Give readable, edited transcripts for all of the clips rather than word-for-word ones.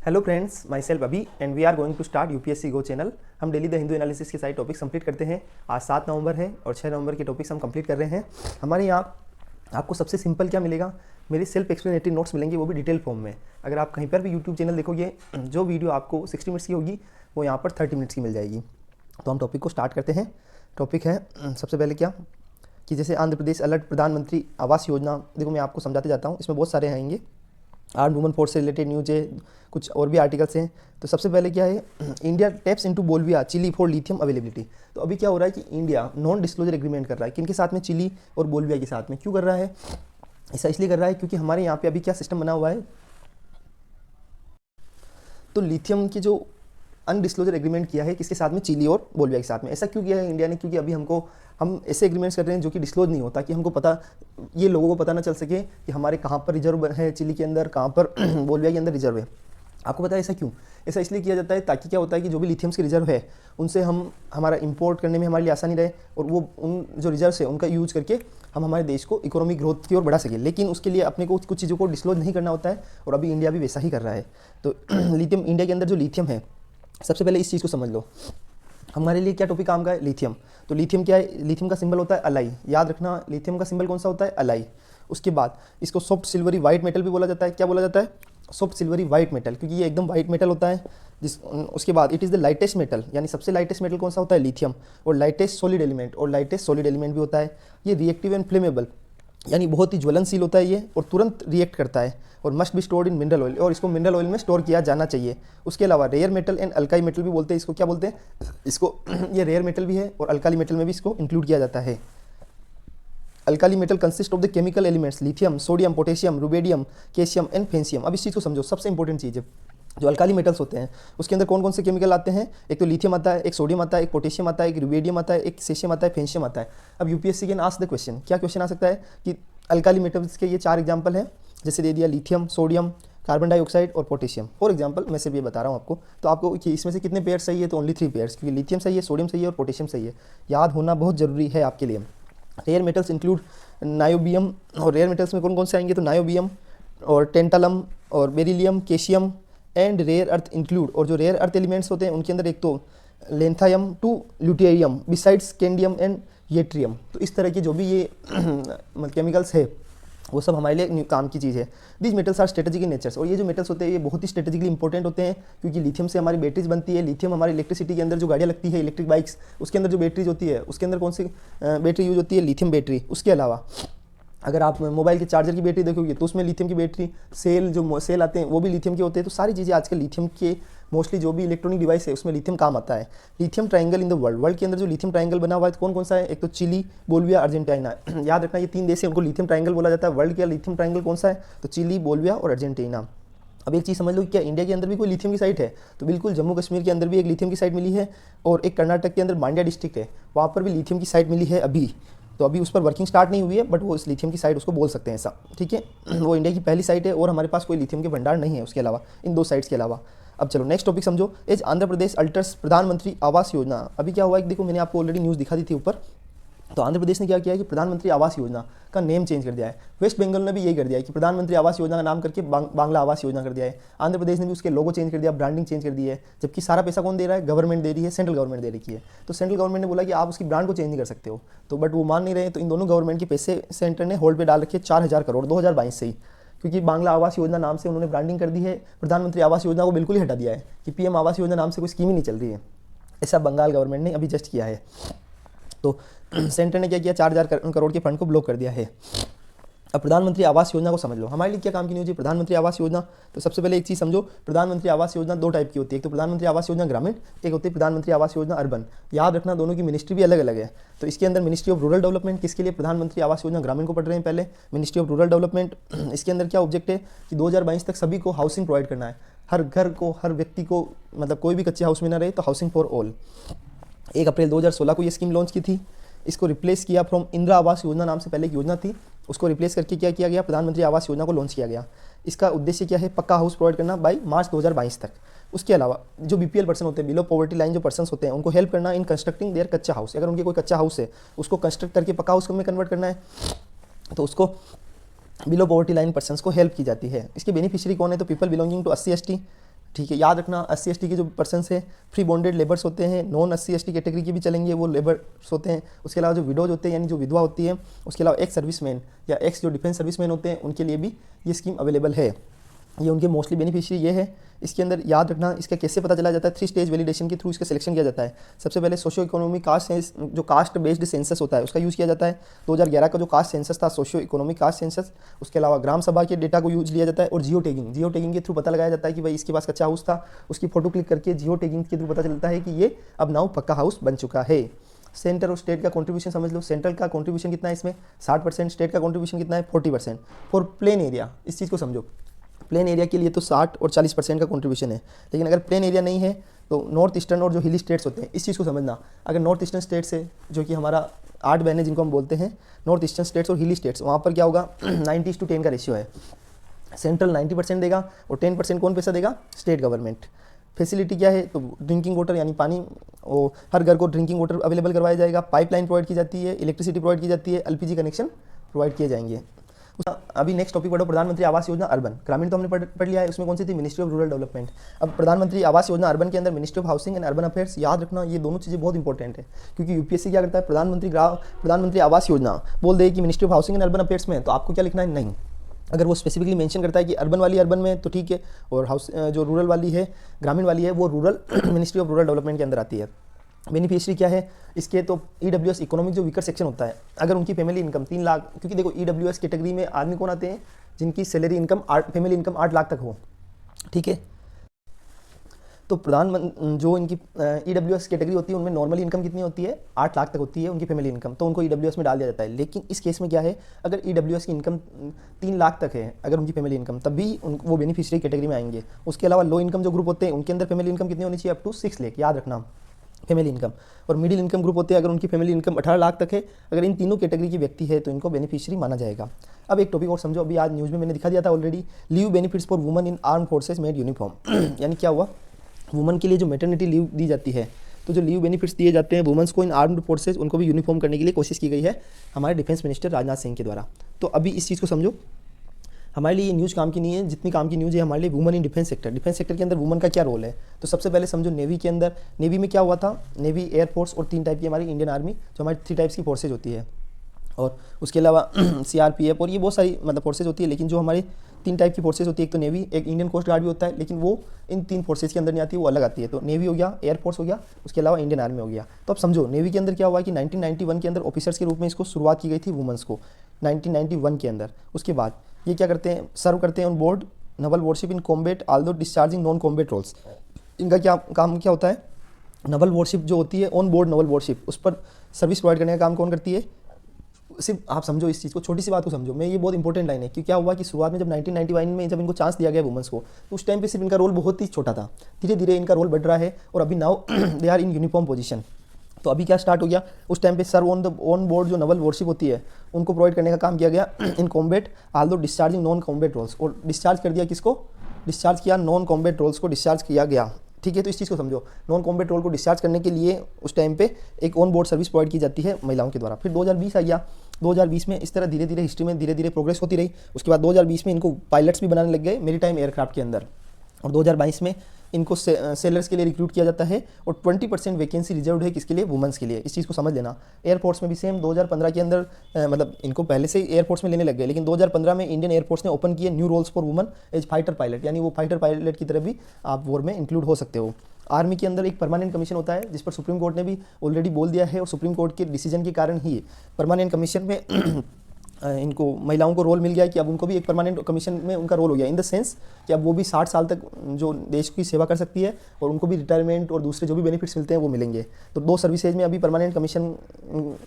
Hello friends, myself Abhi and we are going to start UPSC go channel. हम daily the Hindu analysis के सारे topics complete करते हैं। आज 7 नवंबर है और 6 नवंबर के टॉपिक्स हम कंप्लीट कर रहे हैं। हमारे यहाँ आपको सबसे सिंपल क्या मिलेगा, मेरे सेल्फ एक्सप्लेनेटरी नोट्स मिलेंगे, वो भी डिटेल फॉर्म में। अगर आप कहीं पर भी यूट्यूब चैनल देखोगे, जो वीडियो आपको 60 मिनट्स की होगी वो यहाँ पर 30 मिनट्स की मिल जाएगी। तो हम टॉपिक को स्टार्ट करते हैं। टॉपिक है सबसे पहले क्या कि जैसे आंध्र प्रदेश अलर्ट प्रधानमंत्री आवास योजना। देखो मैं आपको समझाते जाता हूँ, इसमें बहुत सारे आएंगे। आर्म वुमन फोर्स से रिलेटेड न्यूज है, कुछ और भी आर्टिकल्स हैं। तो सबसे पहले क्या है, India taps into Bolivia Chile for lithium availability. तो अभी क्या हो रहा है कि इंडिया नॉन डिस्क्लोजर एग्रीमेंट कर रहा है, किनके साथ में, चिली और बोल्विया के साथ में। क्यों कर रहा है ऐसा? इसलिए कर रहा है क्योंकि हमारे यहाँ पे अभी क्या सिस्टम बना हुआ है, तो लिथियम की जो अनडिस्क्लोजर एग्रीमेंट किया है किसके साथ में, चिली और बोल्विया के साथ में। ऐसा क्यों किया है इंडिया ने? क्योंकि अभी हम ऐसे एग्रीमेंट्स कर रहे हैं जो कि डिस्क्लोज नहीं होता, कि हमको पता, ये लोगों को पता ना चल सके कि हमारे कहाँ पर रिजर्व है चिली के अंदर, कहाँ पर बोल्विया के अंदर रिजर्व है। आपको पता है ऐसा क्यों? ऐसा इसलिए किया जाता है ताकि क्या होता है कि जो भी लिथियम्स के रिजर्व है उनसे हमारा इंपोर्ट करने में हमारे लिए आसानी रहे, और वो उन जो रिजर्व है उनका यूज करके हम हमारे देश को इकोनॉमिक ग्रोथ की ओर बढ़ा सकें। लेकिन उसके लिए अपने को कुछ चीज़ों को डिस्क्लोज नहीं करना होता है, और अभी इंडिया भी वैसा ही कर रहा है। तो लिथियम, इंडिया के अंदर जो लिथियम है, सबसे पहले इस चीज़ को समझ लो, हमारे लिए क्या टॉपिक काम का है, लिथियम। तो लिथियम क्या है, लिथियम का सिंबल होता है अलाई। याद रखना, लिथियम का सिंबल कौन सा होता है, अलाई। उसके बाद इसको सॉफ्ट सिल्वरी वाइट मेटल भी बोला जाता है। क्या बोला जाता है? सॉफ्ट सिल्वरी वाइट मेटल, क्योंकि ये एकदम वाइट मेटल होता है। उसके बाद it is the lightest metal, यानी सबसे लाइटेस्ट मेटल कौन सा होता है, लिथियम। और लाइटेस्ट सॉलिड एलिमेंट, और लाइटेस्ट सॉलिड एलिमेंट भी होता है। ये रिएक्टिव एंड फ्लेमेबल, यानी बहुत ही ज्वलनशील होता है ये, और तुरंत रिएक्ट करता है। और must be stored in mineral oil, और इसको मिनरल ऑयल में स्टोर किया जाना चाहिए। उसके अलावा रेयर मेटल एंड अल्काई मेटल भी बोलते हैं इसको। क्या बोलते हैं इसको? ये रेयर मेटल भी है, और अल्काली मेटल में भी इसको इंक्लूड किया जाता है। Alkali metal consist of the chemical elements lithium, sodium, potassium, rubidium, calcium and francium. अब इस चीज़ को समझो, सबसे इंपॉर्टेंट चीज़ है, जो अल्काली मेटल्स होते हैं उसके अंदर कौन कौन से केमिकल आते हैं। एक तो लिथियम आता है, एक सोडियम आता है, एक पोटेशियम आता है, एक रुबेडियम आता है, एक सेशियम आता है, फेंशियम आता है। अब UPSC can ask the question, क्या क्वेश्चन आ सकता है कि अल्काली मेटल्स के ये 4 एग्जाम्पल हैं, जैसे दे दिया लिथियम, सोडियम, कार्बन डाइऑक्साइड और पोटेशियम। फॉर एग्जाम्पल मैं सिर्फ ये बता रहा हूँ आपको। तो आपको कि इसमें से कितने पेयर सही है, तो ओनली 3 पेयर्स, क्योंकि लिथियम सही है, सोडियम सही है और पोटेशियम सही है। याद होना बहुत जरूरी है आपके लिए। रेयर मेटल्स इंक्लूड नायोबियम, और रेयर मेटल्स में कौन कौन से आएंगे, तो नायोबियम और टेंटालम और beryllium, caesium and rare earth include. और जो रेयर अर्थ एलिमेंट्स होते हैं उनके अंदर एक तो लेंथायम टू ल्यूटेरियम बिसाइड्स कैंडियम एंड येट्रियम। तो इस तरह के जो भी ये केमिकल्स है वो सब हमारे लिए काम की चीज़ है। These metals are strategic in natures, और ये जो मेटल्स होते हैं ये बहुत ही स्ट्रेटेजिकली इंपॉर्टेंट होते हैं, क्योंकि लिथियम से हमारी बैटरीज बनती है। लिथियम हमारी इलेक्ट्रिसिटी के अंदर जो गाड़ियाँ लगती है, इलेक्ट्रिक बाइक्स, उसके अंदर जो बैटरीज होती है उसके अंदर कौन सी बैटरी यूज होती है, लिथियम बैटरी। उसके अलावा अगर आप मोबाइल के चार्जर की बैटरी देखोगे तो उसमें लिथियम की बैटरी, सेल जो सेल आते हैं वो भी लिथियम के होते हैं। तो सारी चीज़ें आजकल लिथियम के, मोस्टली जो भी इलेक्ट्रॉनिक डिवाइस है उसमें लिथियम काम आता है। Lithium triangle in the world के अंदर जो लिथियम ट्रायंगल बना हुआ है कौन कौन सा है, एक तो चिली, बोल्विया, अर्जेंटीना। याद रखना ये 3 देश है, उनको लिथियम ट्रायंगल बोला जाता है। वर्ल्ड का लिथियम ट्रायंगल कौन सा है, तो चिली, बोल्विया और अर्जेंटीना। अब एक चीज़ समझ लो, क्या इंडिया के अंदर भी कोई लिथियम की साइट है, तो बिल्कुल जम्मू कश्मीर के अंदर भी एक लिथियम की साइट मिली है, और एक कर्नाटक के अंदर मांड्या डिस्ट्रिक्ट है, वहाँ पर भी लिथियम की साइट मिली है अभी। तो अभी उस पर वर्किंग स्टार्ट नहीं हुई है, बट वो इस लिथियम की साइट उसको बोल सकते हैं ऐसा, ठीक है। वो इंडिया की पहली साइट है, और हमारे पास कोई लिथियम के भंडार नहीं है उसके अलावा, इन 2 साइट्स के अलावा। अब चलो नेक्स्ट टॉपिक समझो, एज आंध्र प्रदेश अल्टर्स प्रधानमंत्री आवास योजना। अभी क्या हुआ है, देखो मैंने आपको ऑलरेडी न्यूज़ दिखा दी थी ऊपर। तो आंध्र प्रदेश ने क्या किया है कि प्रधानमंत्री आवास योजना का नेम चेंज कर दिया है। वेस्ट बंगाल ने भी यही कर दिया है कि प्रधानमंत्री आवास योजना का नाम करके बांग्ला आवास योजना कर दिया है। आंध्र प्रदेश ने भी उसके लोगो चेंज कर दिया, ब्रांडिंग चेंज कर दी है। जबकि सारा पैसा कौन दे रहा है, गवर्नमेंट दे रही है, सेंट्रल गवर्नमेंट दे रही है। तो सेंट्रल गवर्नमेंट ने बोला कि आप उसकी ब्रांड को चेंज नहीं कर सकते हो, तो बट वो मान नहीं रहे। तो इन दोनों गवर्नमेंट के पैसे सेंटर ने होल्ड पे डाल रखे 4000 करोड़ 2022 से ही, क्योंकि बांग्ला आवास योजना नाम से उन्होंने ब्रांडिंग कर दी है। प्रधानमंत्री आवास योजना को बिल्कुल ही हटा दिया है कि पीएम आवास योजना नाम से कोई स्कीम ही नहीं चल रही है। ऐसा बंगाल गवर्नमेंट ने अभी जस्ट किया है। तो सेंटर ने क्या किया, 4000 करोड़ के फंड को ब्लॉक कर दिया है। अब प्रधानमंत्री आवास योजना को समझ लो, हमारे लिए क्या काम की न्यूज़ है प्रधानमंत्री आवास योजना। तो सबसे पहले एक चीज़ समझो, प्रधानमंत्री आवास योजना 2 टाइप की होती है, एक तो प्रधानमंत्री आवास योजना ग्रामीण, एक होती है प्रधानमंत्री आवास योजना अर्बन। याद रखना दोनों की मिनिस्ट्री भी अलग अलग है। तो इसके अंदर मिनिस्ट्री ऑफ रूरल डेवलपमेंट, किसके लिए, प्रधानमंत्री आवास योजना ग्रामीण को पढ़ रहे हैं पहले, मिनिस्ट्री ऑफ रूरल डेवलपमेंट। इसके अंदर क्या ऑब्जेक्ट है कि 2022 तक सभी को हाउसिंग प्रोवाइड करना है, हर घर को, हर व्यक्ति को, मतलब कोई भी कच्चे हाउस में ना रहे, तो हाउसिंग फॉर ऑल। 1 अप्रैल 2016 को ये स्कीम लॉन्च की थी। इसको रिप्लेस किया फ्रॉम इंदिरा आवास योजना नाम से पहले एक योजना थी, उसको रिप्लेस करके क्या किया गया, प्रधानमंत्री आवास योजना को लॉन्च किया गया। इसका उद्देश्य क्या है, पक्का हाउस प्रोवाइड करना बाय मार्च 2022 तक। उसके अलावा जो बीपीएल पर्सन होते हैं, बिलो पॉवर्टी लाइन जो पर्सन होते हैं, उनको हेल्प करना इन कंस्ट्रक्टिंग देयर कच्चा हाउस। अगर उनके कोई कच्चा हाउस है उसको कंस्ट्रक्ट करके पक्का हाउस में कन्वर्ट करना है, तो उसको बिलो पॉवर्टी लाइन पर्सन्स को हेल्प की जाती है। इसके बेनिफिशियरी कौन है, तो people belonging to SC ST ठीक है, याद रखना 80-ST के जो पर्सन्स है फ्री बॉन्डेड लेबर्स होते हैं, नॉन 80-ST कैटेगरी के भी चलेंगे, वो लेबर्स होते हैं। उसके अलावा जो विडोज होते हैं यानी जो विधवा होती है, उसके अलावा एक्स सर्विसमैन या एक्स जो डिफेंस सर्विसमैन होते हैं उनके लिए भी ये स्कीम अवेलेबल है। ये उनके मोस्टली बेनिफिशियरी ये है। इसके अंदर याद रखना इसका कैसे पता चला जाता है, 3 स्टेज वैलिडेशन के थ्रू इसका सिलेक्शन किया जाता है। सबसे पहले सोशियो इकोनॉमिक कास्ट जो कास्ट बेस्ड सेंसस होता है उसका यूज़ किया जाता है। 2011 का जो कास्ट सेंसस था सोशियो इकोनॉमिक कास्ट सेंसस, उसके अलावा ग्राम सभा के डेटा को यूज लिया जाता है। और जियो टैगिंग के थ्रू पता लगाया जाता है कि भाई इसके पास कच्चा हाउस था, उसकी फोटो क्लिक करके जियो टैगिंग के थ्रू पता चलता है कि ये अब नाउ पक्का हाउस बन चुका है। सेंटर और स्टेट का कंट्रीब्यूशन समझ लो, सेंट्रल का कंट्रीब्यूशन कितना है इसमें 60%, स्टेट का कंट्रीब्यूशन कितना है 40%। फॉर प्लेन एरिया इस चीज़ को समझो, प्लेन एरिया के लिए तो 60 और 40% का कंट्रीब्यूशन है। लेकिन अगर प्लेन एरिया नहीं है तो नॉर्थ ईस्टर्न और जो हिली स्टेट्स होते हैं, इस चीज़ को समझना, अगर नॉर्थ ईस्टर्न स्टेट्स है जो कि हमारा 8 बहनें जिनको हम बोलते हैं नॉर्थ ईस्टर्न स्टेट्स और हिली स्टेट्स, वहाँ पर क्या होगा 90:10 का रेशियो है। सेंट्रल 90% देगा और 10% कौन पैसा देगा, स्टेट गवर्नमेंट। फैसिलिटी क्या है तो ड्रिंकिंग वाटर यानी पानी, वो हर घर को ड्रिंकिंग वाटर अवेलेबल करवाया जाएगा, पाइपलाइन प्रोवाइड की जाती है, इलेक्ट्रिसिटी प्रोवाइड की जाती है, LPG कनेक्शन प्रोवाइड किए जाएंगे। अभी नेक्स्ट टॉपिक पढ़ो, प्रधानमंत्री आवास योजना अर्बन। ग्रामीण तो हमने पढ़ लिया है, उसमें कौन सी थी, मिनिस्ट्री ऑफ रूरल डेवलपमेंट। अब प्रधानमंत्री आवास योजना अर्बन के अंदर ministry of housing and urban affairs, याद रखना ये दोनों चीज़ें बहुत इंपॉर्टेंट है। क्योंकि यूपीएससी क्या करता है, प्रधानमंत्री आवास योजना बोल दे कि ministry of housing and urban affairs में, तो आपको क्या लिखना है, नहीं। अगर वो स्पेसिफिकली मेंशन करता है कि अर्बन वाली अर्बन में तो ठीक है, और हाउस जो रूरल वाली है, ग्रामीण वाली है, वो rural ministry of rural development के अंदर आती है। बेनिफिशियरी क्या है इसके, तो EWS इकोनॉमिक जो वीकर सेक्शन होता है, अगर उनकी फैमिली इनकम 3 लाख, क्योंकि देखो EWS कैटेगरी में आदमी कौन आते हैं, जिनकी salary income family income 8 lakh तक हो, ठीक है। तो प्रधानमंत्री जो इनकी EWS कैटेगरी होती है उनमें नॉर्मली इनकम कितनी होती है, 8 लाख तक होती है उनकी फैमिली इनकम, तो उनको EWS में डाल दिया जाता है। लेकिन इस केस में क्या है, अगर EWS की इनकम 3 लाख तक है अगर उनकी फैमिली इनकम, तब भी वो बेनिफिशियरी कैटेगरी में आएंगे। उसके अलावा लो इनकम जो ग्रुप होते हैं उनके अंदर फैमिली इनकम कितनी होनी चाहिए, अप टू 6 लाख, याद रखना फैमिली इनकम। और मिडिल इनकम ग्रुप होते हैं, अगर उनकी फैमिली इनकम 18 लाख तक है, अगर इन तीनों कैटेगरी की व्यक्ति है तो इनको बेनिफिशियरी माना जाएगा। अब एक टॉपिक और समझो, अभी आज न्यूज़ में मैंने दिखा दिया था already, leave benefits for woman in arm forces made uniform. यानी क्या हुआ, वुमन के लिए जो मैटरनिटी लीव दी जाती है, तो जो लीव बेनिफिट्स दिए जाते हैं वुमेंस को इन आर्म्ड फोर्सेज, उनको भी यूनिफॉर्म करने के लिए कोशिश की गई है हमारे डिफेंस मिनिस्टर राजनाथ सिंह के द्वारा। तो अभी इस चीज़ को समझो, हमारे लिए ये न्यूज़ काम की नहीं है, जितनी काम की न्यूज़ है हमारे लिए woman in defence sector. Defence sector के अंदर वुमन का क्या रोल है, तो सबसे पहले समझो नेवी के अंदर, नेवी में क्या हुआ था, नेवी, एयरफोर्स और 3 टाइप की हमारी इंडियन आर्मी, जो हमारी 3 टाइप्स की फोर्सेज होती है, और उसके अलावा CRPF और ये बहुत सारी मतलब फोर्सेज होती है। लेकिन जो हमारी 3 टाइप की फोर्सेज होती है, एक तो नेवी, एक इंडियन कोस्ट गार्ड भी होता है, लेकिन वो इन 3 फोर्सेज के अंदर नहीं आती, वो अलग आती है। तो नेवी हो गया, एयरफोर्स हो गया, उसके अलावा इंडियन आर्मी हो गया। तो अब समझो नेवी के अंदर क्या हुआ कि 1991 के अंदर ऑफिसर्स के रूप में इसको शुरुआत की गई थी वुमेंस को, 1991 के अंदर। उसके बाद ये क्या करते हैं, सर्व करते हैं on board naval warship in combat although discharging non combat roles. इनका क्या काम क्या होता है, नवल वॉरशिप जो होती है ऑन बोर्ड नवल वॉरशिप, उस पर सर्विस प्रोवाइड करने का काम कौन करती है। सिर्फ आप समझो इस चीज़ को, छोटी सी बात को समझो, मैं ये बहुत इंपॉर्टेंट लाइन है कि क्या हुआ कि शुरुआत में जब 1991 में जब इनको चांस दिया गया वुमेंस को, तो उस टाइम पे सिर्फ इनका रोल बहुत ही छोटा था। धीरे धीरे इनका रोल बढ़ रहा है और अभी now they are in uniform position. तो अभी क्या स्टार्ट हो गया, उस टाइम पे सर्व ऑन बोर्ड जो नवल वॉरशिप होती है उनको प्रोवाइड करने का काम किया गया in combat although discharging non combat roles, और डिस्चार्ज कर दिया किसको, डिस्चार्ज किया नॉन कॉम्बैट रोल्स को डिस्चार्ज किया गया, ठीक है। तो इस चीज़ को समझो, नॉन कॉम्बैट रोल को डिस्चार्ज करने के लिए उस टाइम पे एक ऑन बोर्ड सर्विस प्रोवाइड की जाती है महिलाओं के द्वारा। फिर 2020 आ गया, 2020 में इस तरह धीरे धीरे हिस्ट्री में धीरे धीरे प्रोग्रेस होती रही। उसके बाद 2020 में इनको पायलट्स भी बनाने लग गए मेरीटाइम एयरक्राफ्ट के अंदर, और 2022 में इनको सेलर्स के लिए रिक्रूट किया जाता है, और 20% वैकेंसी रिजर्व है किसके लिए, वुमेंस के लिए। इस चीज़ को समझ लेना। एयरफोर्स में भी सेम 2015 के अंदर मतलब इनको पहले से ही एयरफोर्स में लेने लग गए, लेकिन 2015 में इंडियन एयरफोर्स ने ओपन किए new roles for woman as fighter pilot, यानी वो फाइटर पायलट की तरह भी आप वॉर में इंक्लूड हो सकते हो। आर्मी के अंदर एक परमानेंट कमीशन होता है, जिस पर सुप्रीम कोर्ट ने भी ऑलरेडी बोल दिया है, और सुप्रीम कोर्ट के डिसीजन के कारण ही परमानेंट कमीशन में इनको महिलाओं को रोल मिल गया है कि अब उनको भी एक परमानेंट कमीशन में उनका रोल हो गया, इन द सेंस कि अब वो भी 60 साल तक जो देश की सेवा कर सकती है, और उनको भी रिटायरमेंट और दूसरे जो भी बेनिफिट्स मिलते हैं वो मिलेंगे। तो 2 सर्विसेज में अभी परमानेंट कमीशन,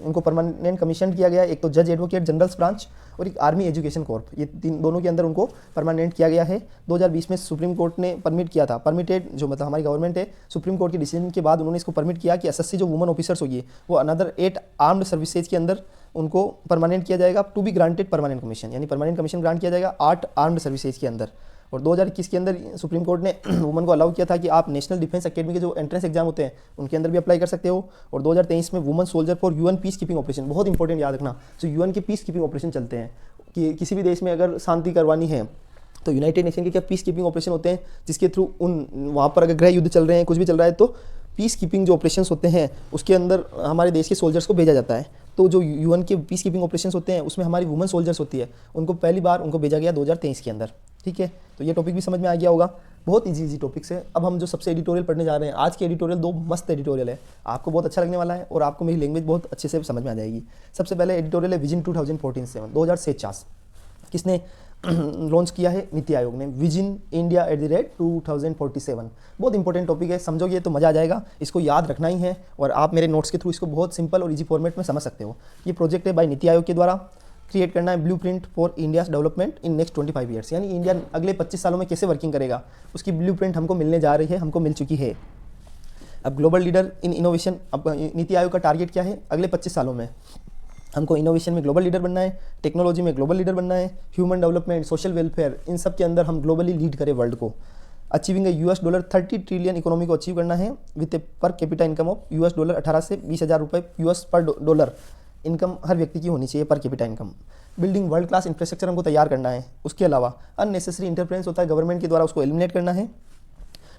उनको परमानेंट कमीशन किया गया है, एक तो जज एडवोकेट जनरल्स ब्रांच और एक आर्मी एजुकेशन कॉर्प, ये दोनों के अंदर उनको परमानेंट किया गया है। 2020 में सुप्रीम कोर्ट ने परमिट किया था, परमिटेड जो मतलब हमारी गवर्नमेंट है, सुप्रीम कोर्ट के डिसीजन के बाद उन्होंने इसको परमिट किया कि SSC जो वुमन ऑफिसर्स होगी वो अनदर 8 आर्म्ड सर्विसेज के अंदर उनको परमानेंट किया जाएगा, to be granted permanent commission, यानी परमानेंट कमीशन ग्रांट किया जाएगा 8 आर्म्ड सर्विसेज के अंदर। और 2021 के अंदर सुप्रीम कोर्ट ने वुमन को अलाउ किया था कि आप नेशनल डिफेंस एकेडमी के जो एंट्रेंस एग्जाम होते हैं उनके अंदर भी अप्लाई कर सकते हो। और 2023 में woman soldier for UN peace keeping operation, बहुत इंपॉर्टेंट याद रखना, जो UN के पीस कीपिंग ऑपरेशन चलते हैं कि किसी भी देश में अगर शांति करवानी है तो यूनाइटेड नेशन के क्या पीस कीपिंग ऑपरेशन होते हैं, जिसके थ्रू उन वहाँ पर अगर गृह युद्ध चल रहे हैं, कुछ भी चल रहा है, तो पीस कीपिंग जो ऑपरेशंस होते हैं उसके अंदर हमारे देश के सोल्जर्स को भेजा जाता है। तो जो यूएन के पीस कीपिंग ऑपरेशंस होते हैं उसमें हमारी वुमेन सोल्जर्स होती है, उनको पहली बार उनको भेजा गया 2023 के अंदर। ठीक है, तो ये टॉपिक भी समझ में आ गया होगा। बहुत इजी टॉपिक्स है। अब हम जो सबसे एडिटोरियल पढ़ने जा रहे हैं, आज के एडिटोरियल 2 मस्त एडिटोरियल है, आपको बहुत अच्छा लगने वाला है और आपको मेरी लैंग्वेज बहुत अच्छे से समझ में आ जाएगी। सबसे पहले एडिटोरियल है विजन 2014-7 किसने लॉन्च किया है? नीति आयोग ने। विजन इंडिया @2047 बहुत इंपॉर्टेंट टॉपिक है, समझोगे तो मज़ा आ जाएगा, इसको याद रखना ही है और आप मेरे नोट्स के थ्रू इसको बहुत सिंपल और इजी फॉर्मेट में समझ सकते हो। ये प्रोजेक्ट है बाय नीति आयोग के द्वारा, क्रिएट करना है blueprint for India development in next 25 years, यानी इंडिया अगले 25 सालों में कैसे वर्किंग करेगा उसकी ब्लूप्रिंट हमको मिलने जा रही है, हमको मिल चुकी है। अब ग्लोबल लीडर इन इनोवेशन, अब नीति आयोग का टारगेट क्या है? अगले 25 सालों में हमको इनोवेशन में ग्लोबल लीडर बनना है, टेक्नोलॉजी में ग्लोबल लीडर बनना है, ह्यूमन डेवलपमेंट, सोशल वेलफेयर, इन सब के अंदर हम ग्लोबली लीड करें वर्ल्ड को। अचीविंग $30 ट्रिलियन इकोनॉमी को अचीव करना है with A per capita income of $18 से 20,000 रुपये यूएस पर डॉलर इनकम हर व्यक्ति की होनी चाहिए per capita income. Building world class infrastructure हमको तैयार करना है। उसके अलावा अननेसेसरी इंटरफेरेंस होता है गवर्नमेंट के द्वारा, उसको एलिमिनेट करना है।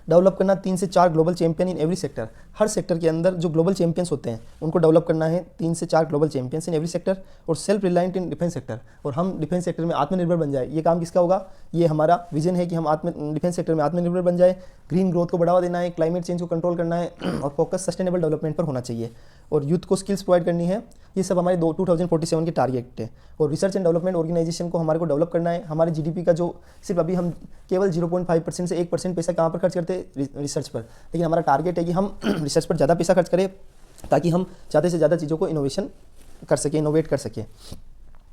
डेवलप करना 3 से 4 global champion in every sector, her sector के अंदर जो ग्लोबल चैंपियंस होते हैं उनको डेवलप करना है, 3 से 4 global champions in every sector. और self reliant in defence sector, और हम डिफेंस सेक्टर में आत्मनिर्भर बन जाए। ये काम किसका होगा? ये हमारा विजन है कि हम डिफेंस सेक्टर में आत्मनिर्भर बन जाए। ग्रीन ग्रोथ को बढ़ावा देना है, क्लाइमेट चेंज को कंट्रोल करना है और फोकस सस्टेनेबल डेवलपमेंट पर होना चाहिए। और यूथ को स्किल्स प्रोवाइड करनी है। ये सब हमारे 2047 के टारगेट है। और रिसर्च एंड डेवलपमेंट ऑर्गेनाइजेशन को हमारे को डेवलप करना है। हमारे जीडीपी का जो सिर्फ अभी हम केवल 0.5% से 1% पैसा कहाँ पर खर्च करते हैं? रिसर्च पर। लेकिन हमारा टारगेट है कि हम रिसर्च पर ज़्यादा पैसा खर्च करें ताकि हम ज़्यादा से ज़्यादा चीज़ों को इनोवेशन कर सकें, इनोवेट कर सकें।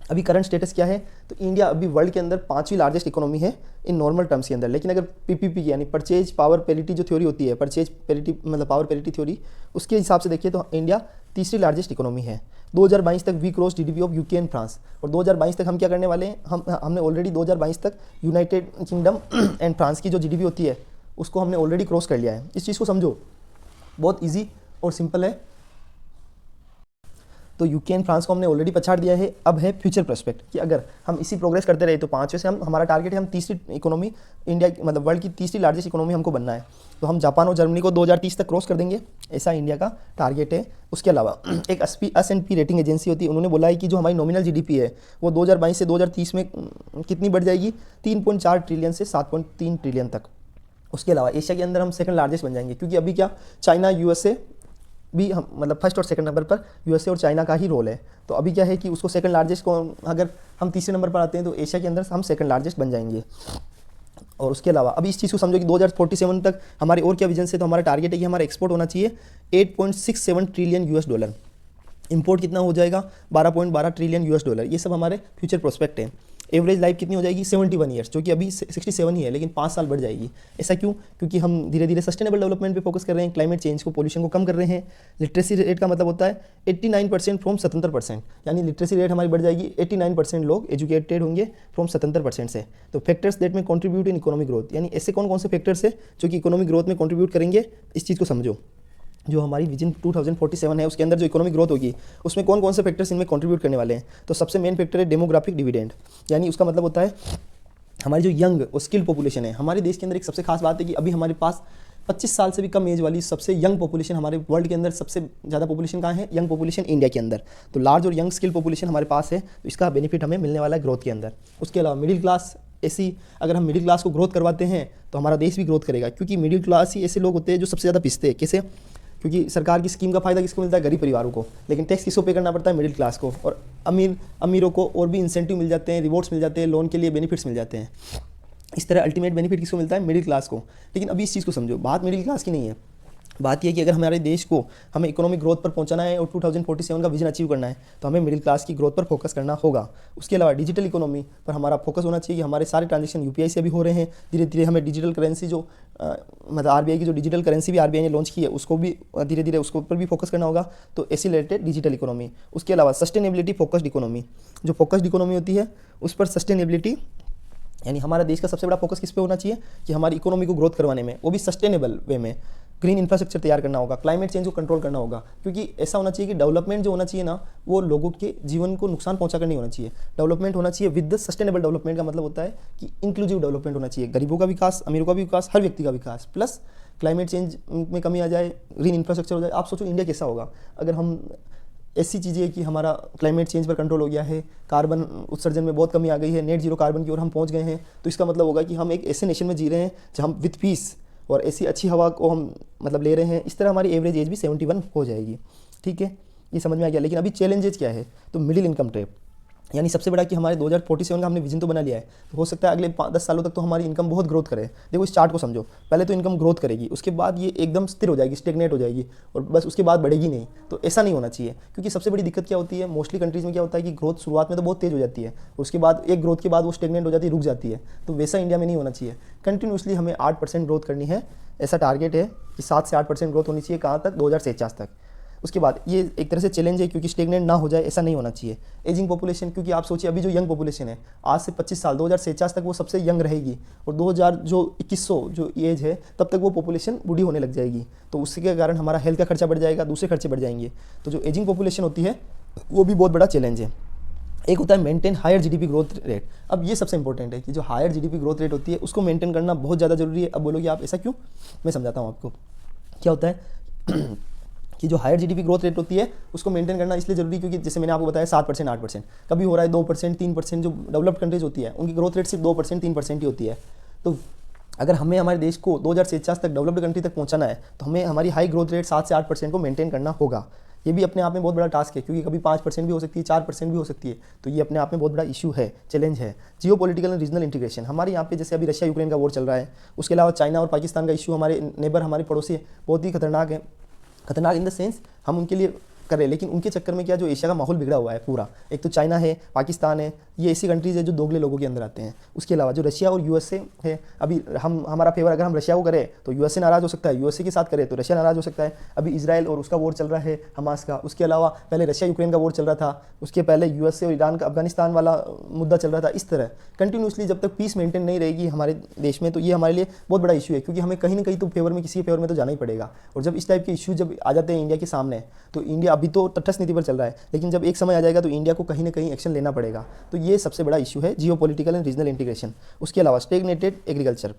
अभी करंट स्टेटस क्या है? तो इंडिया अभी वर्ल्ड के अंदर 5वीं लार्जेस्ट इकोनॉमी है इन नॉर्मल टर्म्स के अंदर। लेकिन अगर पीपीपी यानी परचेज पावर पैरिटी जो थ्योरी होती है, परचेज पैरिटी मतलब पावर पैरिटी थ्योरी, उसके हिसाब से देखिए तो इंडिया 3री लार्जेस्ट इकोनॉमी है। 2022 तक we cross GDP of UK and France. और 2022 तक हम क्या करने वाले हैं? हमने ऑलरेडी 2022 तक यूनाइटेड किंगडम एंड फ्रांस की जो जीडीपी होती है उसको हमने ऑलरेडी क्रॉस कर लिया है। इस चीज़ को समझो, बहुत ईजी और सिंपल है। तो यूके एंड फ्रांस को हमने ऑलरेडी पछाड़ दिया है। अब है फ्यूचर प्रोस्पेक्ट कि अगर हम इसी प्रोग्रेस करते रहे तो 5वें से हमारा टारगेट है हम 3री इकोनॉमी इंडिया मतलब वर्ल्ड की 3री लार्जेस्ट इकोनॉमी हमको बनना है। तो हम जापान और जर्मनी को 2030 तक क्रॉस कर देंगे, ऐसा इंडिया का टारगेट है। उसके अलावा एक S&P रेटिंग एजेंसी होती है, उन्होंने बोला है कि जो हमारी नॉमिनल जीडीपी है वो 2022 से 2030 में कितनी बढ़ जाएगी? 3.4 ट्रिलियन से 7.3 ट्रिलियन तक। उसके अलावा एशिया के अंदर हम सेकंड लार्जेस्ट बन जाएंगे, क्योंकि अभी क्या चाइना यूएसए भी हम मतलब फर्स्ट और सेकंड नंबर पर यूएसए और चाइना का ही रोल है। तो अभी क्या है कि उसको सेकंड लार्जेस्ट को अगर हम 3रे नंबर पर आते हैं तो एशिया के अंदर हम सेकंड लार्जेस्ट बन जाएंगे। और उसके अलावा अभी इस चीज़ को समझो कि 2047 तक हमारे और क्या विजन से, तो हमारा टारगेट है कि हमारा एक्सपोर्ट होना चाहिए $8.67 ट्रिलियन। इंपोर्ट कितना हो जाएगा? $12.12 ट्रिलियन। ये सब हमारे फ्यूचर प्रोस्पेक्ट हैं। एवरेज लाइफ कितनी हो जाएगी? 71 ईयर्स, जो कि अभी 67 ही है, लेकिन 5 साल बढ़ जाएगी। ऐसा क्यों? क्योंकि हम धीरे धीरे सस्टेनेबल डेवलपमेंट पे फोकस कर रहे हैं, क्लाइमेट चेंज को, पोल्यूशन को कम कर रहे हैं। लिटरेसी रेट का मतलब होता है 89% फ्रॉम 77%, यानी लिटरेसी रेट हमारी बढ़ जाएगी। 89% लोग एजुकेटेड होंगे फ्रॉम 77% से। तो फैक्टर्स दैट में कॉन्ट्रीब्यूट इन इकोनॉमिक ग्रोथ, यानी ऐसे कौन कौन से फैक्टर्स है जो कि इकोनॉमिक ग्रोथ में कॉन्ट्रीब्यूट करेंगे, इस चीज़ को समझो। जो हमारी विजन 2047 है उसके अंदर जो इकोनॉमिक ग्रोथ होगी उसमें कौन कौन से फैक्टर्स इनमें कंट्रीब्यूट करने वाले हैं? तो सबसे मेन फैक्टर है डेमोग्राफिक डिविडेंड, यानी उसका मतलब होता है हमारी जो यंग और स्किल पॉपुलेशन है। हमारे देश के अंदर एक सबसे खास बात है कि अभी हमारे पास 25 साल से भी कम एज वाली सबसे यंग पॉपुलेशन, हमारे वर्ल्ड के अंदर सबसे ज़्यादा पॉपुलेशन कहाँ है? यंग पॉपुलेशन इंडिया के अंदर। तो लार्ज और यंग स्किल पॉपुलेशन हमारे पास है, तो इसका बेनिफिट हमें मिलने वाला है ग्रोथ के अंदर। उसके अलावा मिडिल क्लास, ऐसी अगर हम मिडिल क्लास को ग्रोथ करवाते हैं तो हमारा देश भी ग्रोथ करेगा, क्योंकि मिडिल क्लास ही ऐसे लोग होते हैं जो सबसे ज़्यादा पिसते हैं। कैसे? क्योंकि सरकार की स्कीम का फायदा किसको मिलता है? गरीब परिवारों को, लेकिन टैक्स किसको पे करना पड़ता है? मिडिल क्लास को। और अमीरों को और भी इंसेंटिव मिल जाते हैं, रिवॉर्ड्स मिल जाते हैं, लोन के लिए बेनिफिट्स मिल जाते हैं। इस तरह अल्टीमेट बेनिफिट किसको मिलता है? मिडिल क्लास को। लेकिन अभी इस चीज़ को समझो, बात मिडिल क्लास की नहीं है, बात यह है कि अगर हमारे देश को हमें इकोनॉमिक ग्रोथ पर पहुंचाना है और 2047 का विजन अचीव करना है तो हमें मिडिल क्लास की ग्रोथ पर फोकस करना होगा। उसके अलावा डिजिटल इकोनॉमी पर हमारा फोकस होना चाहिए कि हमारे सारे ट्रांजेक्शन यूपीआई से अभी हो रहे हैं। धीरे धीरे हमें डिजिटल करेंसी जो मतलब आरबीआई की जो डिजिटल करेंसी भी आरबीआई ने लॉन्च की है उसको भी धीरे धीरे उसके ऊपर भी फोकस करना होगा। तो ऐसे रिलेटेड डिजिटल इकोनॉमी। उसके अलावा सस्टेनेबिलिटी फोकस्ड इकोनॉमी, जो फोकस्ड इकोनॉमी होती है उस पर सस्टेनेबिलिटी, यानी हमारा देश का सबसे बड़ा फोकस किस पे होना चाहिए कि हमारी इकोनॉमी को ग्रोथ करवाने में, वो भी सस्टेनेबल वे में। ग्रीन इंफ्रास्ट्रक्चर तैयार करना होगा, क्लाइमेट चेंज को कंट्रोल करना होगा, क्योंकि ऐसा होना चाहिए कि डेवलपमेंट जो होना चाहिए ना वो लोगों के जीवन को नुकसान पहुंचा कर नहीं होना चाहिए। डेवलपमेंट होना चाहिए विद द सस्टेनेबल डेवलपमेंट का मतलब होता है कि इंक्लूसिव डेवलपमेंट होना चाहिए, गरीबों का विकास, अमीरों का भी विकास, हर व्यक्ति का विकास, प्लस क्लाइमेट चेंज में कमी आ जाए, ग्रीन इंफ्रास्ट्रक्चर हो जाए। आप सोचो इंडिया कैसा होगा अगर हम ऐसी चीज़ें कि हमारा क्लाइमेट चेंज पर कंट्रोल हो गया है, कार्बन उत्सर्जन में बहुत कमी आ गई है, नेट जीरो कार्बन की ओर हम पहुंच गए हैं, तो इसका मतलब होगा कि हम एक ऐसे नेशन में जी रहे हैं जहाँ हम विथ पीस और ऐसी अच्छी हवा को हम मतलब ले रहे हैं। इस तरह हमारी एवरेज एज भी 71 हो जाएगी। ठीक है, ये समझ में आ गया। लेकिन अभी चैलेंजेस क्या है, तो मिडिल इनकम ट्रैप, यानी सबसे बड़ा कि हमारे 2047 का हमने विजन तो बना लिया है, तो हो सकता है अगले 10 सालों तक तो हमारी इनकम बहुत ग्रोथ करे। देखो इस चार्ट को समझो, पहले तो इनकम ग्रोथ करेगी, उसके बाद ये एकदम स्थिर हो जाएगी, स्टेगनेट हो जाएगी और बस उसके बाद बढ़ेगी नहीं। तो ऐसा नहीं होना चाहिए, क्योंकि सबसे बड़ी दिक्कत क्या होती है, मोस्टली कंट्रीज़ में क्या होता है कि ग्रोथ शुरुआत में तो बहुत तेज़ हो जाती है, उसके बाद एक ग्रोथ के बाद वो स्टेगनेट हो जाती है, रुक जाती है। तो वैसा इंडिया में नहीं होना चाहिए, कंटिन्यूसली हमें 8% ग्रोथ करनी है। ऐसा टारगेट है कि 7 से 8% ग्रोथ होनी चाहिए, कहाँ तक, 2049 तक। उसके बाद ये एक तरह से चैलेंज है, क्योंकि स्टेगनेट ना हो जाए, ऐसा नहीं होना चाहिए। एजिंग पॉपुलेशन, क्योंकि आप सोचिए अभी जो यंग पॉपुलेशन है आज से 25 साल 2049 तक वो सबसे यंग रहेगी, और 2100 जो एज है तब तक वो पॉपुलेशन बूढ़ी होने लग जाएगी। तो उसके कारण हमारा हेल्थ का खर्चा बढ़ जाएगा, दूसरे खर्चे बढ़ जाएंगे। तो जो एजिंग पॉपुलेशन होती है वो भी बहुत बड़ा चैलेंज है। एक होता है maintain higher GDP growth rate. अब ये सबसे इंपॉर्टेंट है कि जो हायर जीडीपी ग्रोथ रेट होती है उसको मेंटेन करना बहुत ज़्यादा जरूरी है। अब बोलोगे आप ऐसा क्यों, मैं समझाता हूँ आपको। क्या होता है कि जो हायर जीडीपी ग्रोथ रेट होती है उसको मेंटेन करना इसलिए जरूरी, क्योंकि जैसे मैंने आपको बताया 7% 8%, कभी हो रहा है 2% 3%। जो डेवलप्ड कंट्रीज होती है उनकी ग्रोथ रेट सिर्फ 2% 3% ही होती है। तो अगर हमें हमारे देश को 2049 तक डेवलप्ड कंट्री तक पहुंचाना है तो हमें हमारी हाई ग्रोथ रेट 7 से 8% को मेंटेन करना होगा। ये भी अपने आप में बहुत बड़ा टास्क है, क्योंकि कभी 5% भी हो सकती है, 4% भी हो सकती है। तो ये अपने आप में बहुत बड़ा इशू है, चैलेंज है। जियो पॉलिटिकल एंड रीजनल इंटीग्रेशन, हमारे यहाँ पे जैसे अभी रशिया यूक्रेन का वॉर चल रहा है, उसके अलावा चाइना और पाकिस्तान का इशू, हमारे नेबर हमारे पड़ोसी बहुत ही खतरनाक है। खतरनाक इन द सेंस हम उनके लिए कर रहे हैं, लेकिन उनके चक्कर में क्या जो एशिया का माहौल बिगड़ा हुआ है पूरा। एक तो चाइना है, पाकिस्तान है, ये ऐसी कंट्रीज है जो दोगले लोगों के अंदर आते हैं। उसके अलावा जो रशिया और यूएसए है, अभी हम हमारा फेवर अगर हम रशिया को करें तो यूएसए नाराज़ हो सकता है, यूएसए के साथ करें तो रशिया नाराज़ हो सकता है। अभी इजराइल और उसका वॉर चल रहा है, हमास का। उसके अलावा पहले रशिया यूक्रेन का वॉर चल रहा था, उसके पहले यूएसए और ईरान का अफगानिस्तान वाला मुद्दा चल रहा था। इस तरह कंटिन्यूसली जब तक पीस मेंटेन नहीं रहेगी हमारे देश में, तो ये हमारे लिए बहुत बड़ा इशू है, क्योंकि हमें कहीं ना कहीं तो फेवर में, किसी के फेवर में तो जाना ही पड़ेगा। और जब इस टाइप के इशू जब आ जाते हैं इंडिया के सामने, तो इंडिया अभी तो तटस्थ नीति पर चल रहा है, लेकिन जब एक समय आ जाएगा तो इंडिया को कहीं ना कहीं एक्शन लेना पड़ेगा। तो ये सबसे बड़ा इशू है, जियो पॉलिटिकल एंड रीजनल इंटीग्रेशन। उसके अलावा स्टेगनेटेड एग्रीकल्चर,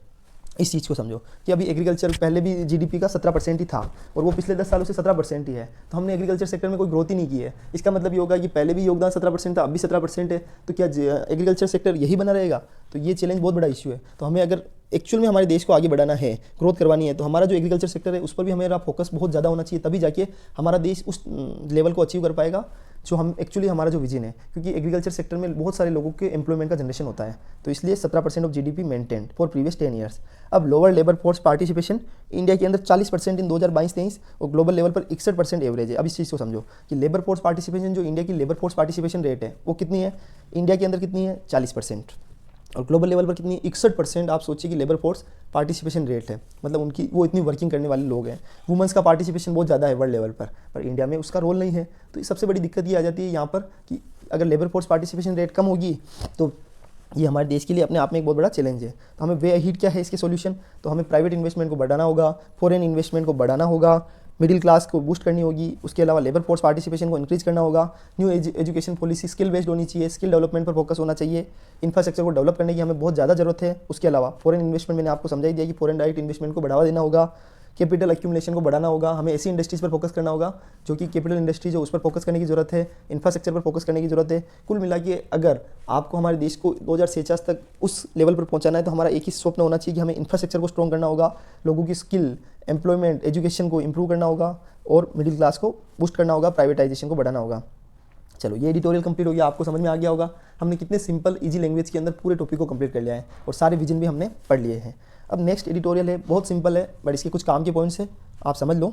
इस चीज़ को समझो कि अभी एग्रीकल्चर पहले भी जीडीपी का 17% ही था, और वो पिछले 10 सालों से 17% ही है। तो हमने एग्रीकल्चर सेक्टर में कोई ग्रोथ ही नहीं की है। इसका मतलब ये होगा कि पहले भी योगदान 17% था, अब भी 17% है, तो क्या एग्रीकल्चर सेक्टर यही बना रहेगा? तो ये चैलेंज बहुत बड़ा इशू है। तो हमें अगर एक्चुअल में हमारे देश को आगे बढ़ाना है, ग्रोथ करवानी है, तो हमारा जो एग्रीकल्चर सेक्टर है उस पर भी हमारा फोकस बहुत ज़्यादा होना चाहिए, तभी जाके हमारा देश उस लेवल को अचीव कर पाएगा जो हम एक्चुअली हमारा जो विजन है। क्योंकि एग्रीकल्चर सेक्टर में बहुत सारे लोगों के एम्प्लॉयमेंट का जनरेशन होता है, तो इसलिए 17% of GDP maintain for previous 10 years. अब lower labour force participation, India के अंदर 40% इन 2022-23 और ग्लोबल लेवल पर 61% एवरेज है। अब इस चीज़ को समझो कि लेबर फोर्स पार्टिसिपेशन, जो इंडिया की लेबर फोर्स पार्टिसिपेशन रेट है वो कितनी है, इंडिया के अंदर कितनी है, 40%, और ग्लोबल लेवल पर कितनी है, 61%। आप सोचिए कि लेबर फोर्स पार्टिसिपेशन रेट है, मतलब उनकी वो इतनी वर्किंग करने वाले लोग हैं। वुमेंस का पार्टिसिपेशन बहुत ज़्यादा है वर्ल्ड लेवल पर इंडिया में उसका रोल नहीं है। तो ये सबसे बड़ी दिक्कत ये आ जाती है यहाँ पर कि अगर लेबर फोर्स पार्टिसिपेशन रेट कम होगी तो ये हमारे देश के लिए अपने आप में एक बहुत बड़ा चैलेंज है। तो हमें वे अहीड क्या है इसके सॉल्यूशन, तो हमें प्राइवेट इन्वेस्टमेंट को बढ़ाना होगा, फॉरेन इन्वेस्टमेंट को बढ़ाना होगा, मिडिल क्लास को बूस्ट करनी होगी, उसके अलावा लेबर फोर्स पार्टिसिपेशन को इंक्रीज करना होगा, new education policy skill based होनी चाहिए, स्किल डेवलपमेंट पर फोकस होना चाहिए, इंफ्रास्ट्रक्चर को डेवलप करने की हमें बहुत ज़्यादा जरूरत है। उसके अलावा फॉरेन इन्वेस्टमेंट, मैंने आपको समझा ही दिया कि फॉरेन डायरेक्ट इन्वेस्टमेंट को बढ़ावा देना होगा, कैपिटल एक्यूमुलेशन को बढ़ाना होगा, हमें ऐसी इंडस्ट्रीज पर फोकस करना होगा जो कि कैपिटल इंडस्ट्री जो उस पर फोकस करने की जरूरत है, इंफ्रास्ट्रक्चर पर फोकस करने की जरूरत है। कुल मिला के अगर आपको हमारे देश को 2046 तक उस लेवल पर पहुंचाना है तो हमारा एक ही स्वप्न होना चाहिए कि हमें इंफ्रास्ट्रक्चर को स्ट्रॉन्ग करना होगा, लोगों की स्किल, एम्प्लॉयमेंट, एजुकेशन को इंप्रूव करना होगा और मिडिल क्लास को बूस्ट करना होगा, प्राइवेटाइजेशन को बढ़ाना होगा। चलो ये एडिटोरियल कंप्लीट हो गया, आपको समझ में आ गया होगा हमने कितने सिंपल इजी लैंग्वेज के अंदर पूरे टॉपिक को कंप्लीट कर लिया है और सारे विजन भी हमने पढ़ लिए हैं। अब नेक्स्ट एडिटोरियल है, बहुत सिंपल है बट इसके कुछ काम के पॉइंट्स हैं, आप समझ लो।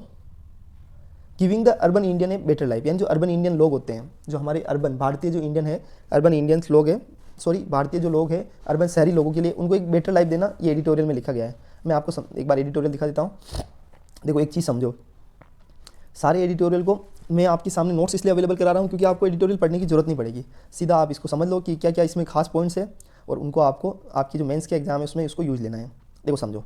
Giving the urban Indian a better life, यानी जो अर्बन इंडियन लोग होते हैं, जो हमारे अर्बन भारतीय जो इंडियन है, अर्बन इंडियंस लोग हैं, सॉरी भारतीय जो लोग हैं अर्बन शहरी लोगों के लिए, उनको एक बेटर लाइफ देना, ये एडिटोरियल में लिखा गया है। मैं आपको एक बार एडिटोरियल दिखा देता हूँ। देखो एक चीज़ समझो, सारे एडिटोरियल को मैं आपके सामने नोट्स इसलिए अवेलेबल करा रहा हूँ क्योंकि आपको एडिटोरियल पढ़ने की जरूरत नहीं पड़ेगी, सीधा आप इसको समझ लो कि क्या क्या इसमें खास पॉइंट्स है और उनको आपको आपकी जो मेंस के एग्जाम है उसमें इसको यूज़ लेना है। देखो समझो,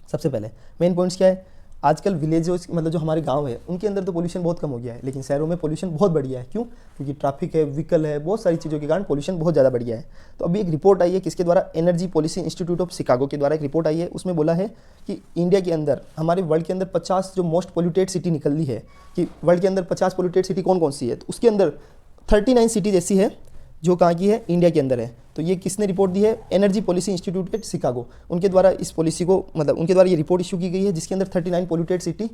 सबसे पहले मेन पॉइंट्स क्या है, आजकल विलेजेस मतलब जो हमारे गांव है उनके अंदर तो पोल्यूशन बहुत कम हो गया है, लेकिन शहरों में पोल्यूशन बहुत बढ़ गया है। क्यों? क्योंकि ट्रैफिक है, व्हीकल है, बहुत सारी चीज़ों के कारण पोल्यूशन बहुत ज़्यादा बढ़ गया है। तो अभी एक रिपोर्ट आई है किसके द्वारा, energy policy institute of Chicago के द्वारा एक रिपोर्ट आई है। उसमें बोला है कि इंडिया के अंदर, हमारे वर्ल्ड के अंदर 50 जो मोस्ट पोल्यूटेड सिटी निकल ली है, कि वर्ल्ड के अंदर 50 पोल्यूटेड सिटी कौन कौन सी है, तो उसके अंदर 39 सिटीज़ ऐसी है जो कहाँ की है, इंडिया के अंदर है। तो ये किसने रिपोर्ट दी है? Energy policy institute eight Chicago, उनके द्वारा इस पॉलिसी को मतलब उनके द्वारा ये रिपोर्ट इशू की गई है, जिसके अंदर 39 पोल्यूटेड सिटी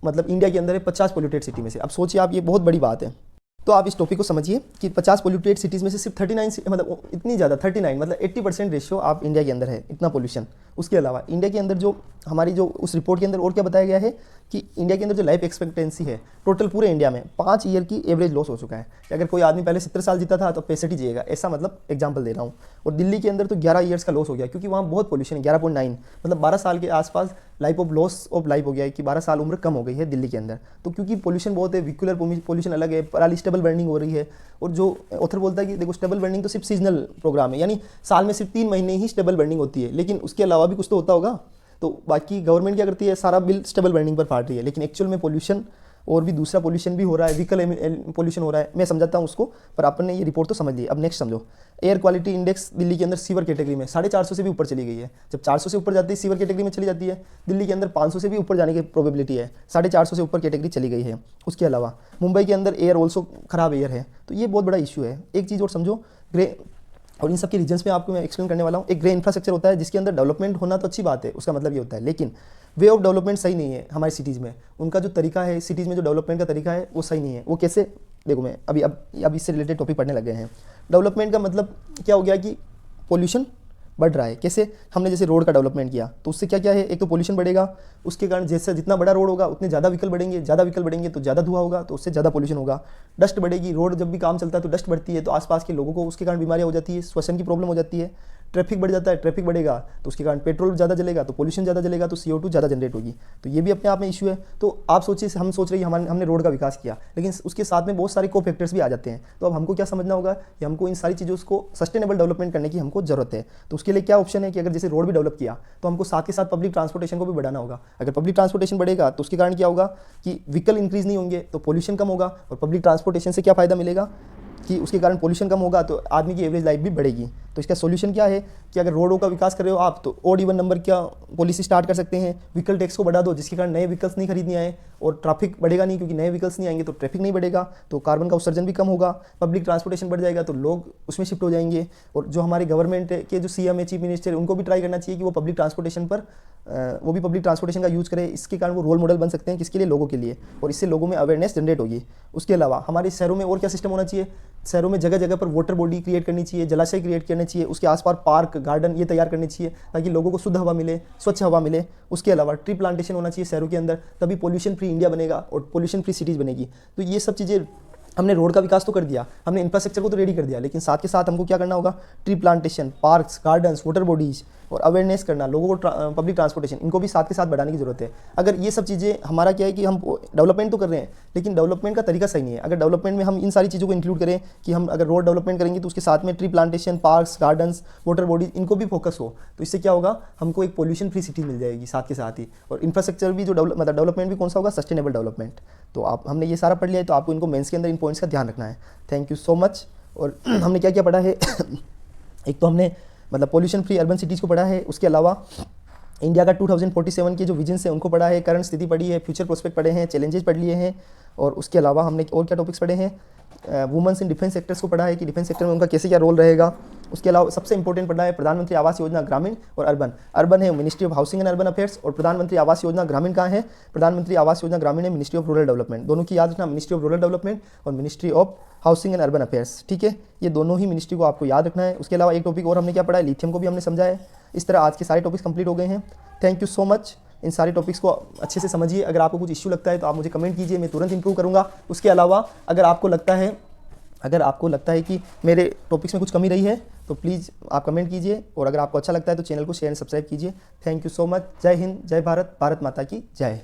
मतलब इंडिया के अंदर है 50 पोल्यूटेड सिटी में से। अब सोचिए आप, ये बहुत बड़ी बात है। तो आप इस टॉपिक को समझिए कि 50 पोल्यूटेड सिटीज़ में से सिर्फ 39 मतलब इतनी ज़्यादा 39 मतलब 80% रेशियो आप इंडिया के अंदर है, इतना पोल्यूशन। उसके अलावा इंडिया के अंदर जो हमारी जो उस रिपोर्ट के अंदर और क्या बताया गया है कि इंडिया के अंदर जो लाइफ एक्सपेक्टेंसी है टोटल पूरे इंडिया में 5 ईयर की एवरेज लॉस हो चुका है। कि अगर कोई आदमी पहले 70 साल जीता था तो 65 ही जिएगा, ऐसा मतलब एग्जाम्पल दे रहा हूँ। और दिल्ली के अंदर तो 11 ईयर्स का लॉस हो गया, क्योंकि वहाँ बहुत पोल्यूशन है। 11.9 मतलब 12 साल के आसपास life of loss of life हो गया है, कि 12 साल उम्र कम हो गई है दिल्ली के अंदर। तो क्योंकि पोल्यूशन बहुत है, व्हीकुलर पोल्यूशन अलग है, पराली स्टेबल बर्निंग हो रही है। और जो ऑथर बोलता है कि देखो स्टेबल बर्निंग तो सिर्फ सीजनल प्रोग्राम है, यानी साल में सिर्फ 3 महीने ही स्टेबल बर्निंग होती है, लेकिन उसके अलावा भी कुछ तो होता होगा। तो बाकी गवर्नमेंट क्या करती है, सारा बिल स्टेबल बर्निंग पर फाड़ रही है, लेकिन एक्चुअल में पोल्यूशन और भी दूसरा पोल्यूशन भी हो रहा है, व्हीकल पोल्यूशन हो रहा है। मैं समझाता हूँ उसको, पर आपने ये रिपोर्ट तो समझ ली। अब नेक्स्ट समझो, एयर क्वालिटी इंडेक्स दिल्ली के अंदर सीवर कैटेगरी में 450 से भी ऊपर चली गई है। जब 400 से ऊपर जाती है सीवर कैटेगरी में चली जाती है, दिल्ली के अंदर 500 से भी ऊपर जाने की प्रोबेबिलिटी है, 450 से ऊपर कैटेगरी चली गई है। उसके अलावा मुंबई के अंदर एयर ऑल्सो खराब एयर है। तो ये बहुत बड़ा इशू है। एक चीज़ और समझो, ग्रे और इन सब के रीजन्स में आपको मैं एक्सप्लेन करने वाला हूँ। एक ग्रे इंफ्रास्ट्रक्चर होता है जिसके अंदर डेवलपमेंट होना तो अच्छी बात है, उसका मतलब ये होता है, लेकिन वे ऑफ डेवलपमेंट सही नहीं है हमारी सिटीज़ में। उनका जो तरीका है सिटीज़ में, जो डेवलपमेंट का तरीका है वो सही नहीं है। वो कैसे? देखो मैं अब इससे रिलेटेड टॉपिक पढ़ने लग गए हैं। डेवलपमेंट का मतलब क्या हो गया कि पोल्यूशन बढ़ रहा है। कैसे? हमने जैसे रोड का डेवलपमेंट किया तो उससे क्या क्या है, एक तो पोल्यूशन बढ़ेगा, उसके कारण जैसे जितना बड़ा रोड होगा उतने ज़्यादा व्हीकल बढ़ेंगे, ज़्यादा व्हीकल बढ़ेंगे तो ज़्यादा धुआं होगा, तो उससे ज़्यादा पोल्यूशन होगा। डस्ट बढ़ेगी, रोड जब भी काम चलता है तो डस्ट बढ़ती है, तो आसपास के लोगों को उसके कारण बीमारियाँ हो जाती है, श्वसन की प्रॉब्लम हो जाती है। ट्रैफिक बढ़ जाता है, ट्रैफिक बढ़ेगा तो उसके कारण पेट्रोल ज़्यादा जलेगा, तो पोल्यूशन ज़्यादा जलेगा, तो CO2 ज़्यादा जनरेट होगी। तो ये भी अपने आप में इशू है। तो आप सोचिए, हम सोच रहे हैं हमने रोड का विकास किया, लेकिन उसके साथ में बहुत सारे को फैक्टर्स भी आ जाते हैं। तो अब हमको क्या समझना होगा कि हमको इन सारी चीज़ों को सस्टेनेबल डेवलपमेंट करने की हमको जरूरत है। तो उसके लिए क्या ऑप्शन है कि अगर जैसे रोड भी डेवलप किया तो हमको साथ के साथ पब्लिक ट्रांसपोर्टेशन को भी बढ़ाना होगा। अगर पब्लिक ट्रांसपोर्टेशन बढ़ेगा तो उसके कारण क्या होगा कि व्हीकल इंक्रीज नहीं होंगे तो पोल्यूशन कम होगा, और पब्लिक ट्रांसपोर्टेशन से क्या फ़ायदा मिलेगा कि उसके कारण पोल्यूशन कम होगा तो आदमी की एवरेज लाइफ भी बढ़ेगी। तो इसका सॉल्यूशन क्या है कि अगर रोडों का विकास कर रहे हो आप तो ऑड इवन नंबर क्या पॉलिसी स्टार्ट कर सकते हैं। व्हीकल टैक्स को बढ़ा दो, जिसके कारण नए व्हीकल्स नहीं खरीदने आए और ट्रैफिक बढ़ेगा नहीं, क्योंकि नए व्हीकल्स नहीं आएंगे तो ट्रैफिक नहीं बढ़ेगा, तो कार्बन का उत्सर्जन भी कम होगा। पब्लिक ट्रांसपोर्टेशन बढ़ जाएगा तो लोग उसमें शिफ्ट हो जाएंगे। और जो हमारे गवर्नमेंट के जो CM है, चीफ मिनिस्टर, उनको भी ट्राई करना चाहिए कि वो पब्लिक ट्रांसपोर्टेशन पर वो भी पब्लिक ट्रांसपोर्टेशन का यूज़ करें। इसके कारण वो रोल मॉडल बन सकते हैं, किसके लिए? लोगों के लिए, और इससे लोगों में अवेयरनेस जनरेट होगी। उसके अलावा हमारे शहरों में और क्या सिस्टम होना चाहिए? शहरों में जगह जगह पर वाटर बॉडी क्रिएट करनी चाहिए, जलाशय क्रिएट करने चाहिए, उसके आसपास पार्क, गार्डन ये तैयार करने चाहिए, ताकि लोगों को शुद्ध हवा मिले, स्वच्छ हवा मिले। उसके अलावा ट्री प्लांटेशन होना चाहिए शहरों के अंदर, तभी पोल्यूशन फ्री इंडिया बनेगा और पोल्यूशन फ्री सिटीज़ बनेगी। तो ये सब चीज़ें, हमने रोड का विकास तो कर दिया, हमने इंफ्रास्ट्रक्चर को तो रेडी कर दिया, लेकिन साथ के साथ हमको क्या करना होगा? Tree plantation, parks, gardens, water bodies और अवेयरनेस करना, लोगों को पब्लिक ट्रांसपोर्टेशन, इनको भी साथ के साथ बढ़ाने की जरूरत है। अगर ये सब चीज़ें, हमारा क्या है कि हम डेवलपमेंट तो कर रहे हैं लेकिन डेवलपमेंट का तरीका सही नहीं है। अगर डेवलपमेंट में हम इन सारी चीज़ों को इंक्लूड करें कि हम अगर रोड डेवलपमेंट करेंगे तो उसके साथ में tree plantation, parks, gardens, water bodies, इनको भी फोकस हो, तो इससे क्या होगा? हमको एक पोल्यूशन फ्री सिटी मिल जाएगी साथ के साथ ही। और इंफ्रास्ट्रक्चर भी जो डेवलपमेंट भी कौन सा होगा? Sustainable development. तो हमने ये सारा पढ़ लिया है, तो आपको इनको मेंस के अंदर इन पॉइंट्स का ध्यान रखना है। Thank you so much. और हमने क्या क्या पढ़ा है एक तो हमने मतलब पोल्यूशन फ्री अर्बन सिटीज़ को पढ़ा है, उसके अलावा इंडिया का 2047 के जो विजन्स हैं उनको पढ़ा है, करंट स्थिति पढ़ी है, फ्यूचर प्रोस्पेक्ट पढ़े हैं, चैलेंजेस पढ़ लिए हैं, और उसके अलावा हमने और क्या टॉपिक्स पढ़े हैं? वुमेन्स इन डिफेंस सेक्टर्स को पढ़ा है कि डिफेंस सेक्टर में उनका कैसे क्या रोल रहेगा। उसके अलावा सबसे इंपॉर्टेंट पढ़ा है प्रधानमंत्री आवास योजना ग्रामीण और अर्बन। अर्बन है ministry of housing and urban affairs, और प्रधानमंत्री आवास योजना ग्रामीण कहाँ है? प्रधानमंत्री आवास योजना ग्रामीण है मिनिस्ट्री ऑफ रूरल डेवलपमेंट। दोनों की याद रखना, मिनिस्ट्री ऑफ रूरल डेवलपमेंट और ministry of housing and urban affairs. ठीक है, ये दोनों ही मिनिस्ट्री को आपको याद रखना है। उसके अलावा एक टॉपिक और हमने क्या पढ़ा है? लिथियम को भी हमने समझा है। इस तरह आज के सारे टॉपिक्स कंप्लीट हो गए हैं। Thank you so much. इन सारे टॉपिक्स को अच्छे से समझिए। अगर आपको कुछ इश्यू लगता है तो आप मुझे कमेंट कीजिए, मैं तुरंत इंप्रूव करूँगा। उसके अलावा अगर आपको लगता है कि मेरे टॉपिक्स में कुछ कमी रही है तो प्लीज़ आप कमेंट कीजिए, और अगर आपको अच्छा लगता है तो चैनल को शेयर एंड सब्सक्राइब कीजिए। Thank you so much. जय हिंद, जय भारत, भारत माता की जय।